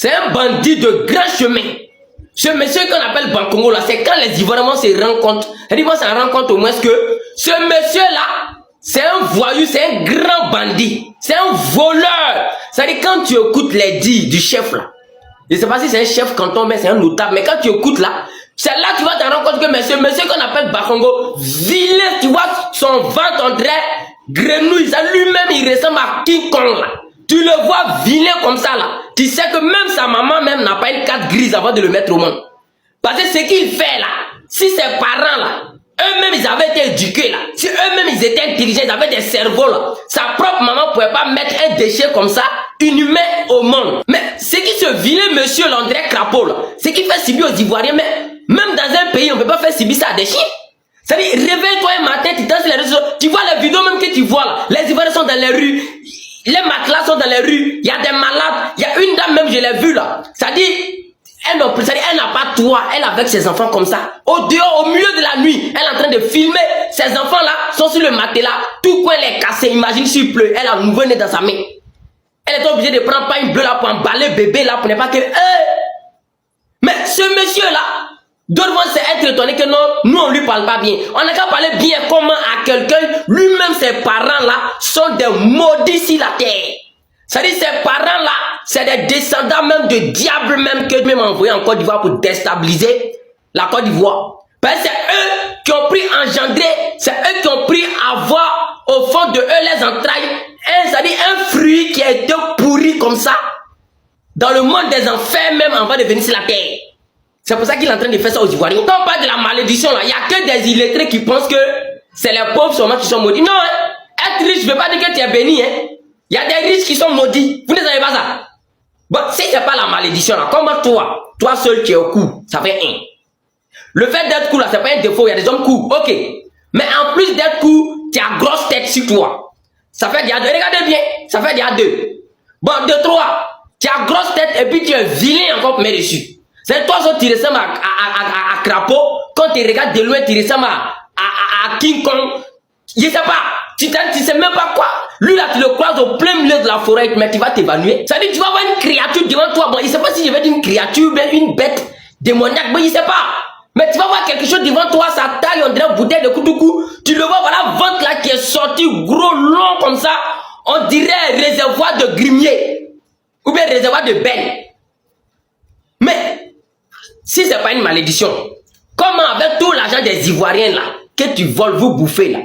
C'est un bandit de grand chemin. Ce monsieur qu'on appelle Bancongo là, c'est quand les Ivoiriens se rencontrent. Ils vont se rendre compte au moins que ce monsieur là, c'est un voyou, c'est un grand bandit. C'est un voleur. C'est-à-dire quand tu écoutes les dits du chef là, je ne sais pas si c'est un chef canton, mais c'est un notable. Mais quand tu écoutes là, c'est là que tu vas te rendre compte que monsieur qu'on appelle Bakongo, vilain, tu vois son ventre en trait, grenouille, ça lui-même il ressemble à King Kong là. Tu le vois vilain comme ça là. Tu sais que même sa maman même n'a pas une carte grise avant de le mettre au monde. Parce que ce qu'il fait là, si ses parents là, eux-mêmes ils avaient été éduqués là, si eux-mêmes ils étaient intelligents, ils avaient des cerveaux là, sa propre maman ne pouvait pas mettre un déchet comme ça, inhumain au monde. Mais ce qui se vilain monsieur l'André Crapaud là, ce qui fait subir aux Ivoiriens, mais même dans un pays on ne peut pas faire subir ça à des chiens. C'est-à-dire, réveille-toi un matin, tu danses les réseaux, tu vois les vidéos même que tu vois là, les Ivoiriens sont dans les rues, les matelas sont dans les rues, il y a des malades, il y a une dame même, je l'ai vue là, c'est-à-dire, elle n'a pas toi, elle avec ses enfants comme ça, au dehors, au milieu de la nuit, elle est en train de filmer, ses enfants là sont sur le matelas, tout coin les cassé, imagine s'il pleut, elle a un nouveau-né dans sa main. Elle est obligée de prendre pas une bleue là pour emballer bébé là, pour ne pas que... Mais ce monsieur là, d'autres vont être étonnés que non, nous on lui parle pas bien. On n'a qu'à parler bien comment à quelqu'un, lui-même ses parents là, sont des maudits sur la terre. C'est-à-dire ses parents là, c'est des descendants même de diable même que même envoyé en Côte d'Ivoire pour déstabiliser la Côte d'Ivoire. Parce que c'est eux qui ont pris engendrer, c'est eux qui ont pris avoir au fond de eux les entrailles, c'est-à-dire un fruit qui a été pourri comme ça, dans le monde des enfers même avant de venir sur la terre. C'est pour ça qu'il est en train de faire ça aux Ivoiriens. Quand on parle de la malédiction là, il n'y a que des illettrés qui pensent que c'est les pauvres seulement qui sont maudits. Non, hein, être riche ne veut pas dire que tu es béni, hein. Il y a des riches qui sont maudits. Vous ne savez pas ça? Bon, si c'est pas la malédiction là, comment toi seul tu es au cou, ça fait un. Le fait d'être cool là, c'est pas un défaut, il y a des hommes cool, ok. Mais en plus d'être cool, tu as grosse tête sur toi. Ça fait déjà deux, regardez bien, ça fait déjà deux. Bon, deux, trois, tu as grosse tête et puis tu es vilain encore mais dessus. C'est toi qui tu ressembles à Crapaud, quand tu regardes de loin, tu ressembles à King Kong. Je sais pas, tu sais même pas quoi. Lui là, tu le croises au plein milieu de la forêt, mais tu vas t'évanouir. Ça veut dire tu vas avoir une créature devant toi. Bon, il sait pas si je vais dire une créature, mais une bête démoniaque, mais il sait pas. Mais tu vas voir quelque chose devant toi, sa taille, on dirait une bouteille de Koutoukou. Tu le vois, voilà, ventre là qui est sorti, gros, long comme ça. On dirait réservoir de grimier. Ou bien réservoir de benne. Mais, si c'est pas une malédiction, comment avec tout l'argent des Ivoiriens là, que tu voles, vous bouffez là,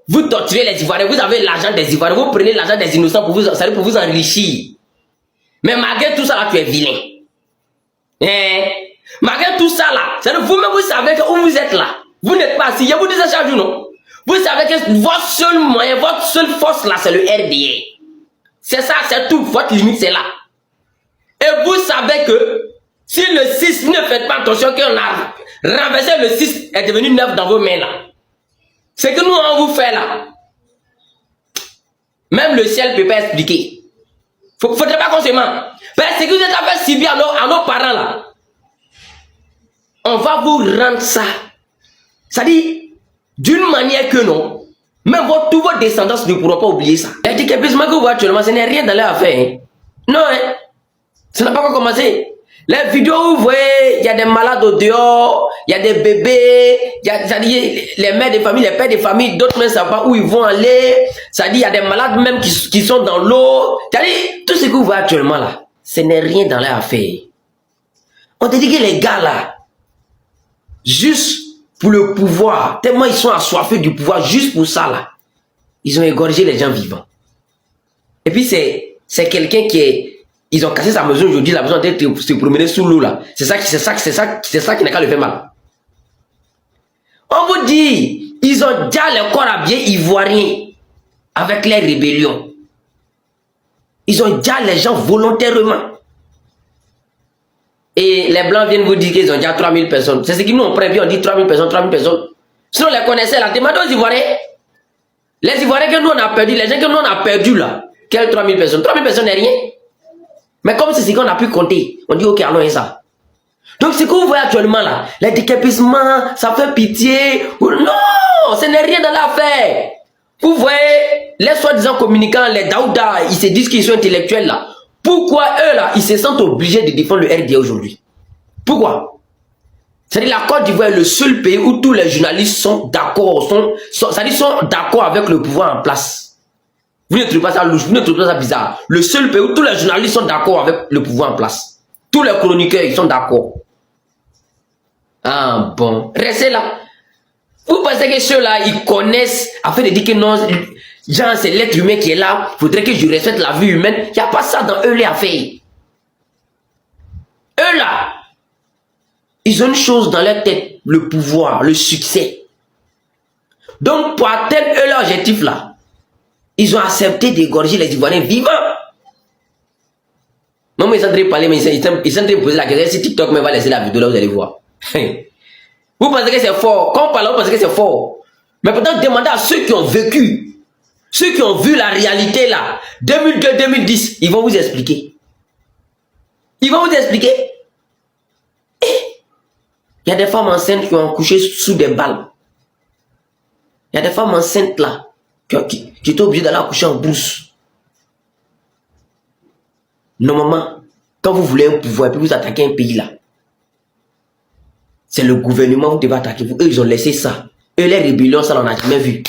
vous torturez les Ivoiriens, vous avez l'argent des Ivoiriens, vous prenez l'argent des innocents pour vous enrichir. Mais malgré tout ça là, tu es vilain. Malgré tout ça là, c'est-à-dire vous-même vous savez que où vous êtes là, vous n'êtes pas assis, je vous dis ça chaque jour non. Vous savez que votre seul moyen, votre seule force là, c'est le RDA. C'est ça, c'est tout, votre limite c'est là. Et vous savez que si le 6, ne faites pas attention qu'on a renversé le 6 est devenu 9 dans vos mains là. C'est que nous on vous fait là. Même le ciel ne peut pas expliquer. Faudrait pas qu'on se ment. Parce que vous êtes à faire subir à nos parents là. On va vous rendre ça. Ça dit, d'une manière que non, même tous vos descendants ne pourront pas oublier ça. Et dit que que vous voyez actuellement, ce n'est rien dans leur affaire. Hein. Non, hein. Ça n'a pas encore commencé. Les vidéos où vous voyez, il y a des malades au dehors, il y a des bébés, il y a, ça dit, les mères de famille, les pères de famille, d'autres même ne savent pas où ils vont aller. Ça dit, il y a des malades même qui sont dans l'eau. Ça dit, tout ce que vous voyez actuellement là, ce n'est rien dans leur affaire. On te dit que les gars là, juste pour le pouvoir, tellement ils sont assoiffés du pouvoir, juste pour ça là, ils ont égorgé les gens vivants. Et puis c'est quelqu'un qui est... Ils ont cassé sa maison aujourd'hui, la maison de se promener sous l'eau là. C'est ça qui n'a qu'à le faire mal. On vous dit, ils ont déjà le corps habillé ivoirien avec les rébellions. Ils ont déjà les gens volontairement. Et les blancs viennent vous dire qu'ils ont déjà 3000 personnes. C'est ce qu'ils nous ont prévu, on dit 3000 personnes, 3000 personnes. Sinon, on les connaissait là. Demandez aux Ivoiriens. Les Ivoiriens que nous on a perdu, les gens que nous on a perdu là. Quelles 3000 personnes? 3000 personnes n'est rien. Mais comme c'est ce qu'on a pu compter, on dit ok, allons ça. Donc ce que vous voyez actuellement là, les décapissements, ça fait pitié. Non, ce n'est rien dans l'affaire. Vous voyez, les soi-disant communicants, les Daouda, ils se disent qu'ils sont intellectuels là. Pourquoi eux là, ils se sentent obligés de défendre le RDA aujourd'hui? Pourquoi? C'est-à-dire la Côte d'Ivoire est le seul pays où tous les journalistes sont d'accord, sont d'accord avec le pouvoir en place. Vous ne trouvez pas ça louche, vous ne trouvez pas ça bizarre? Le seul pays où tous les journalistes sont d'accord avec le pouvoir en place. Tous les chroniqueurs, ils sont d'accord. Ah bon, restez là. Vous pensez que ceux-là, ils connaissent, afin de dire que non, genre c'est l'être humain qui est là, il faudrait que je respecte la vie humaine. Il n'y a pas ça dans eux les affaires. Eux là, ils ont une chose dans leur tête, le pouvoir, le succès. Donc pour atteindre eux leur objectif là, ils ont accepté d'égorger les Ivoiriens vivants. Même ils sont en train de parler, mais ils sont en train de poser la question, si TikTok me va laisser la vidéo là, vous allez voir. Vous pensez que c'est fort, quand on parle, vous pensez que c'est fort. Mais peut-être demandez à ceux qui ont vécu, ceux qui ont vu la réalité là, 2002-2010, ils vont vous expliquer. Ils vont vous expliquer. Il y a des femmes enceintes qui ont couché sous des balles. Il y a des femmes enceintes là, qui étaient obligées d'aller accoucher en brousse. Normalement, quand vous voulez un pouvoir et puis vous attaquez un pays là, c'est le gouvernement, vous devez attaquer. Eux, ils ont laissé ça. Eux, les rébellions, ça, on n'a jamais vu.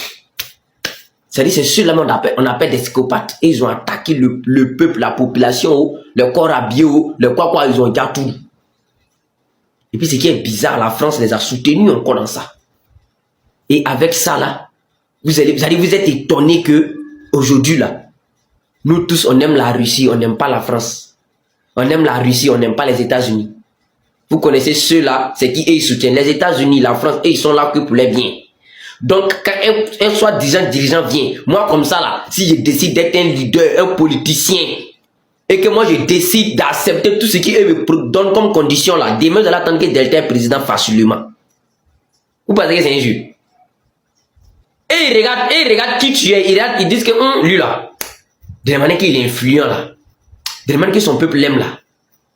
C'est-à-dire, c'est ceux-là, on appelle des psychopathes. Et ils ont attaqué le peuple, la population, le corps habillé, le quoi, ils ont déjà tout. Et puis, ce qui est bizarre, la France les a soutenus encore dans ça. Et avec ça, là, vous allez vous être étonnés que, aujourd'hui, là, nous tous, on aime la Russie, on n'aime pas la France. On aime la Russie, on n'aime pas les États-Unis. Vous connaissez ceux-là, c'est qui ils soutiennent. Les États-Unis, la France, ils sont là que pour les biens. Donc, quand un soi-disant dirigeant vient, moi comme ça là, si je décide d'être un leader, un politicien, et que moi je décide d'accepter tout ce qu'ils me donnent comme condition là, demain de l'attendre que Delta est président facilement. Vous pensez que c'est injuste? Et ils regardent qui tu es, ils disent que lui là, de la manière qu'il est influent là, de la manière que son peuple l'aime là,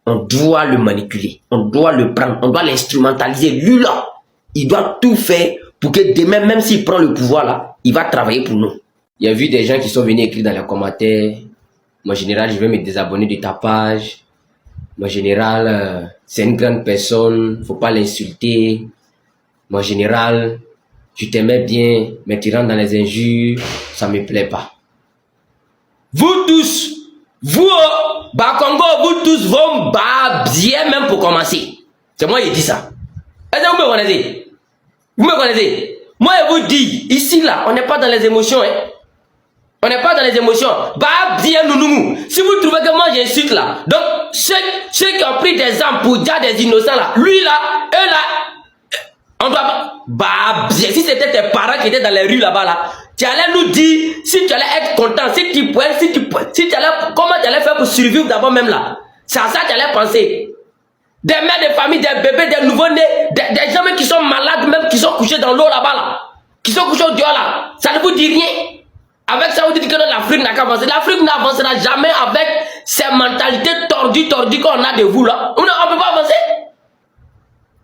on doit le manipuler, on doit le prendre, on doit l'instrumentaliser. Lui là, il doit tout faire pour que demain, même s'il prend le pouvoir là, il va travailler pour nous. Il y a vu des gens qui sont venus écrire dans les commentaires, mon général, je vais me désabonner de ta page. Mon général, c'est une grande personne, faut pas l'insulter. Mon général, je t'aimais bien, mais tu rentres dans les injures, ça me plaît pas. Vous tous, vous, Bakongo, vous tous, vont bien même pour commencer. C'est moi qui dis ça. Est-ce que vous me connaissez? Vous me connaissez? Moi, je vous dis, ici, là, on n'est pas dans les émotions. Hein. On n'est pas dans les émotions. Bah, bien, nous. Si vous trouvez que moi, j'insulte, là. Donc, ceux qui ont pris des armes pour dire des innocents, là, lui, là, eux, là, on doit... Bah, bien, si c'était tes parents qui étaient dans les rues, là-bas, là, tu allais nous dire, si tu allais être content, si tu allais, comment tu allais faire pour survivre d'abord même, là. C'est à ça que tu allais penser. Des mères de famille, des bébés, des nouveau-nés, des gens même qui sont malades, même qui sont couchés dans l'eau là-bas, là. Qui sont couchés au dehors, là. Ça ne vous dit rien. Avec ça, vous dites que l'Afrique n'a qu'à avancer. L'Afrique n'avancera jamais avec ces mentalités tordues qu'on a de vous, là. On ne peut pas avancer.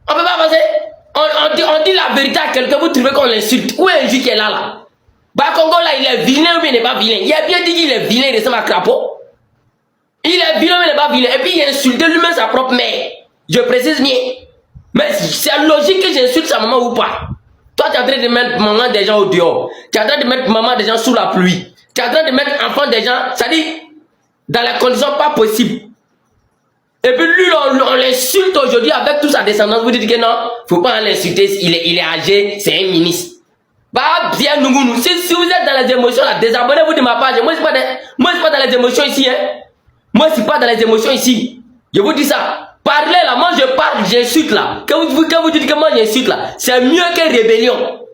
On ne peut pas avancer. On dit la vérité à quelqu'un, vous trouvez qu'on l'insulte. Où est un juge qui est là, là? Bah, Congo, là, il est vilain ou il n'est pas vilain? Il a bien dit qu'il est vilain, il ressemble à crapaud. Il est vilain, mais il n'est pas vilain. Et puis, il a insulté lui-même sa propre mère. Je précise bien. Mais c'est logique que j'insulte sa maman ou pas. Toi, tu es en train de mettre maman des gens au dehors. Tu es en train de mettre maman des gens sous la pluie. Tu es en train de mettre enfant des gens, ça dit, dans les conditions pas possibles. Et puis lui, on l'insulte aujourd'hui avec toute sa descendance. Vous dites que non, faut pas l'insulter, il est âgé, c'est un ministre. Bah, bien, nous. Si vous êtes dans les émotions, là, désabonnez-vous de ma page. Moi, c'est pas dans les émotions ici, hein. Moi, c'est pas dans les émotions ici. Je vous dis ça. Parlez là, moi je parle, j'insulte là. Quand vous dites que moi j'insulte là, c'est mieux que rébellion.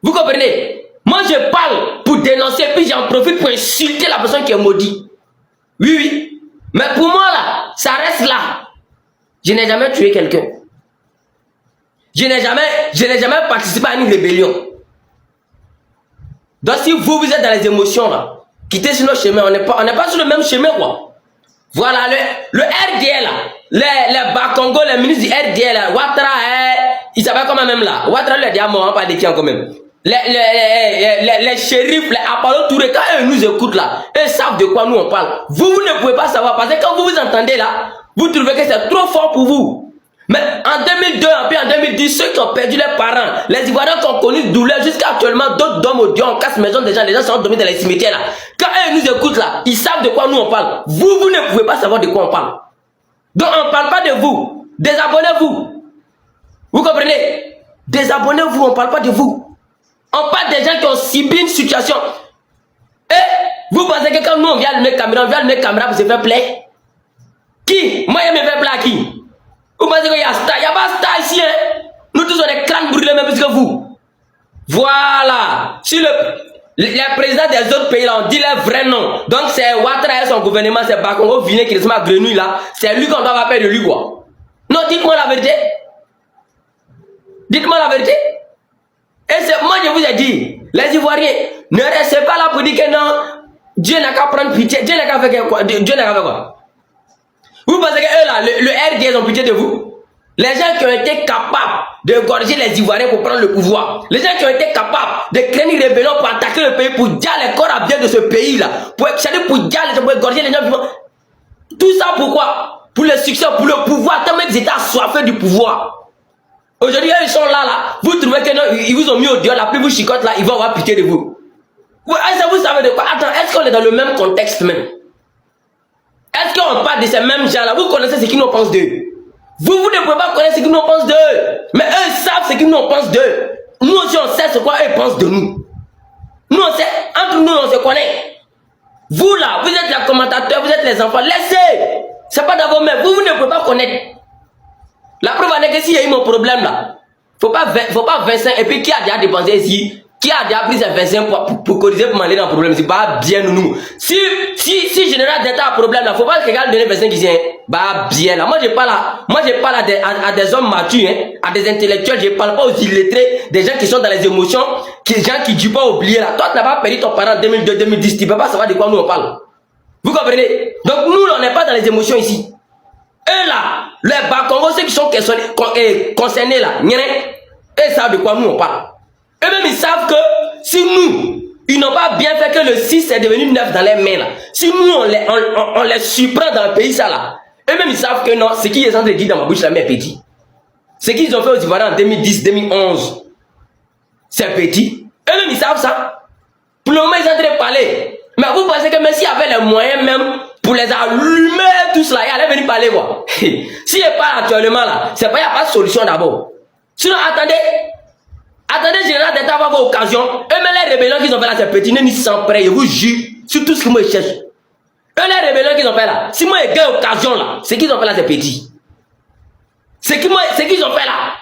Vous comprenez? Moi je parle pour dénoncer, puis j'en profite pour insulter la personne qui est maudite. Oui. Mais pour moi là, ça reste là. Je n'ai jamais tué quelqu'un. Je n'ai jamais participé à une rébellion. Donc si vous êtes dans les émotions là, quittez sur notre chemin, on n'est pas sur le même chemin quoi. Voilà, le RDL là, les Bakongo, les ministres du RDL là, Ouattara, il s'appelle quand même là. Ouattara lui a dit à moi, pas de qui quand même. les shérifs, les Apollo Touré, quand ils nous écoutent là, ils savent de quoi nous on parle. Vous ne pouvez pas savoir, parce que quand vous vous entendez là, vous trouvez que c'est trop fort pour vous. Mais en 2002, et puis en 2010, ceux qui ont perdu leurs parents, les Ivoiriens qui ont connu douleur jusqu'à actuellement, d'autres dorment au Dieu, on casse maison des gens, les gens sont endormis dans les cimetières là. Quand ils nous écoutent là, ils savent de quoi nous on parle. Vous ne pouvez pas savoir de quoi on parle. Donc on ne parle pas de vous. Désabonnez-vous. Vous comprenez? Désabonnez-vous, on ne parle pas de vous. On parle des gens qui ont subi une situation. Et vous pensez que quand nous on vient allumer caméra, on vient allumer caméra pour se faire plaire? Qui? Moi je me fais plaire à qui? Vous pensez qu'il y a star? Il n'y a pas star ici, hein? Nous tous on est crâne brûlés même plus que vous. Voilà. Si les présidents des autres pays là, on dit leur vrai nom. Donc c'est Ouattara et son gouvernement, c'est Bakongo Viné qui est ma grenouille là. C'est lui qu'on doit appeler de lui quoi. Non, dites-moi la vérité. Dites-moi la vérité. Et moi je vous ai dit, les Ivoiriens, ne restez pas là pour dire que non, Dieu n'a qu'à prendre pitié. Dieu n'a qu'à faire quoi? Dieu n'a qu'à faire quoi? Vous pensez que eux là, le RDS ont pitié de vous? Les gens qui ont été capables de gorger les Ivoiriens pour prendre le pouvoir. Les gens qui ont été capables de créer une rébellion pour attaquer le pays, pour dire les corps à bien de ce pays là. Pour dire pour gorger les gens vivants. Tout ça pourquoi? Pour le succès, pour le pouvoir. Tellement ils étaient assoiffés du pouvoir. Aujourd'hui, ils sont là. Vous trouvez que non, ils vous ont mis au dehors, la pluie vous chicote là, ils vont avoir pitié de vous. Est-ce que vous savez de quoi? Attends, est-ce qu'on est dans le même contexte même? Est-ce qu'on parle de ces mêmes gens-là? Vous connaissez ce qu'ils nous pensent d'eux. Vous ne pouvez pas connaître ce qu'ils nous pensent d'eux. Mais eux savent ce qu'ils nous pensent d'eux. Nous aussi, on sait ce quoi eux pensent de nous. Nous, on sait, entre nous, on se connaît. Vous là, vous êtes les commentateurs, vous êtes les enfants. Laissez. C'est pas dans vos mains. Vous ne pouvez pas connaître. La preuve en est que s'il y a eu mon problème là, faut pas 25. Et puis qui a déjà dépensé ici? Qui a déjà pris ses 25 pour corriger pour m'aller dans le problème? C'est pas bien nous. Si Général d'État a un problème là, faut pas que quelqu'un donne 25 qui dit bah bien là. Moi je parle à des hommes matures, hein, à des intellectuels, je parle pas aux illettrés, des gens qui sont dans les émotions, des gens qui ne pas oublier là. Toi tu n'as pas perdu ton parent en 2002, 2010, tu peux pas savoir de quoi nous on parle. Vous comprenez? Donc nous on n'est pas dans les émotions ici. Eux là, les Bakongo, ceux qui sont concernés là, eux savent de quoi nous on parle. Eux-mêmes, ils savent que si nous, ils n'ont pas bien fait que le 6 est devenu 9 dans les mains là. Si nous, on les surprend dans le pays ça là. Eux-mêmes, ils savent que non, ce qu'ils sont en train de dire dans ma bouche là, mais petit. Ce qu'ils ont fait aux Ivoiriens en 2010, 2011, c'est petit. Eux-mêmes, ils savent ça. Pour le moment, ils sont en train de parler. Mais vous pensez que même s'il y avait les moyens même pour les allumer tous là, ils allaient venir parler quoi. S'il n'y a pas actuellement là, c'est pas, il n'y a pas de solution d'abord. Sinon, attendez, Général d'État va avoir occasion. Eux-mêmes, les rébellions qu'ils ont fait là, c'est petit, ils sont prêts, je vous jure, sur tout ce que moi je cherche. Eux, les rébellions qu'ils ont fait là, si moi j'ai occasion là, ce qu'ils ont fait là, c'est petit. Ce qu'ils ont fait là,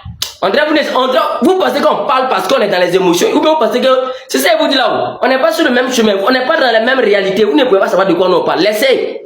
vous pensez qu'on parle parce qu'on est dans les émotions, ou bien vous pensez que, c'est ça que vous dites là, on n'est pas sur le même chemin, on n'est pas dans la même réalité, vous ne pouvez pas savoir de quoi on parle. Laissez.